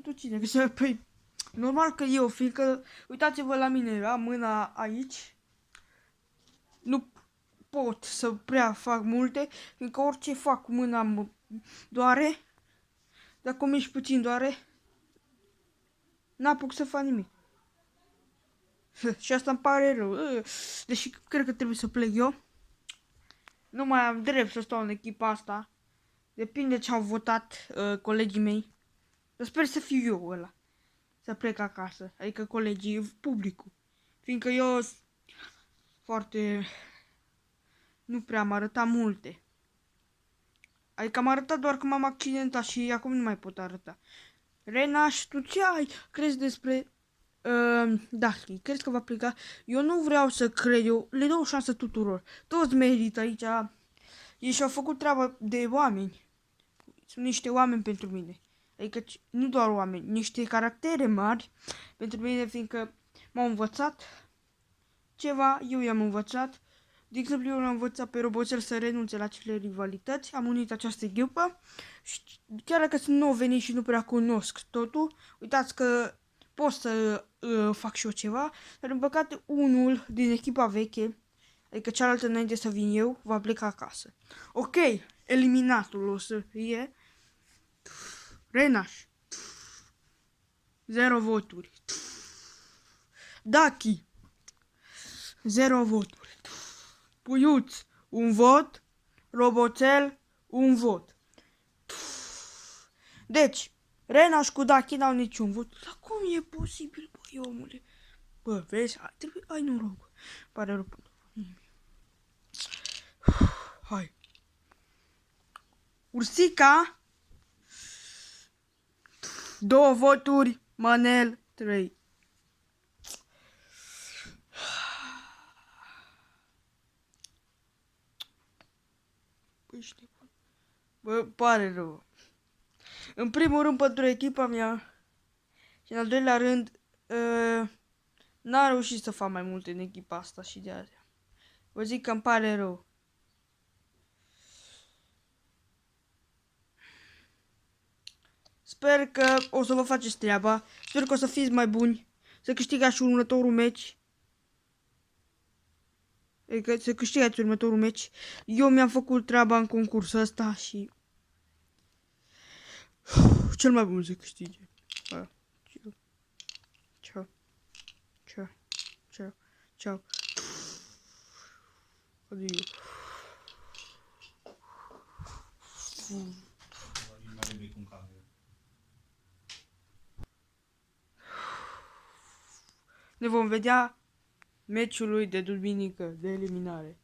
Tu cine? Păi, normal că eu, fiindcă, uitați-vă la mine, am mâna aici. Nu pot să prea fac multe, fiindcă orice fac cu mâna mă doare. Dacă o mișc puțin doare. N-apuc să fac nimic. Și asta îmi pare rău. Deși cred că trebuie să plec eu. Nu mai am drept să stau în echipa asta. Depinde ce au votat colegii mei. Sper să fiu eu ăla. Să plec acasă. Adică colegii, publicul. Fiindcă eu foarte... Nu prea am arătat multe. Adică am arătat doar că m-am accidentat și acum nu mai pot arăta. Renaș, tu ce ai? Crezi despre... Da, crezi că va pleca? Eu nu vreau să cred, eu le dau o șansă tuturor. Toți merită aici. Ei și-au făcut treaba de oameni. Sunt niște oameni pentru mine. Adică nu doar oameni, niște caractere mari pentru mine, fiindcă m-au învățat ceva, eu i-am învățat. De exemplu, eu l-am învățat pe Roboțel să renunțe la cele rivalități. Am unit această echipă și chiar dacă sunt nou venit și nu prea cunosc totul, uitați că pot să fac și eu ceva, dar în păcate unul din echipa veche, adică cealaltă înainte să vin eu, va pleca acasă. Ok, eliminatul o să fie Renaș. 0 voturi. Dachi. 0 voturi. Puiuț. 1 vot. Roboțel. 1 vot. Deci, Renaș cu Dachi n-au niciun vot. Dar cum e posibil, băi, omule? Bă, vezi? Trebuie... Ai noroc. Pare rău. Hai. Ursica. 2 voturi. Manel. 3. Bă, pare rău. În primul rând pentru echipa mea și în al doilea rând n-am reușit să fac mai multe în echipa asta și de aia. Vă zic că îmi pare rău. Sper că o să vă faceți treaba. Sper că o să fiți mai buni. Să câștigați și următorul meci. Adică să câștigați următorul meci. Eu mi-am făcut treaba în concursul ăsta și... Cel mai bun să câștige. Ciao. Ciao. Ciao. Ciao. Adio. Ne vom vedea meciului de duminică de eliminare.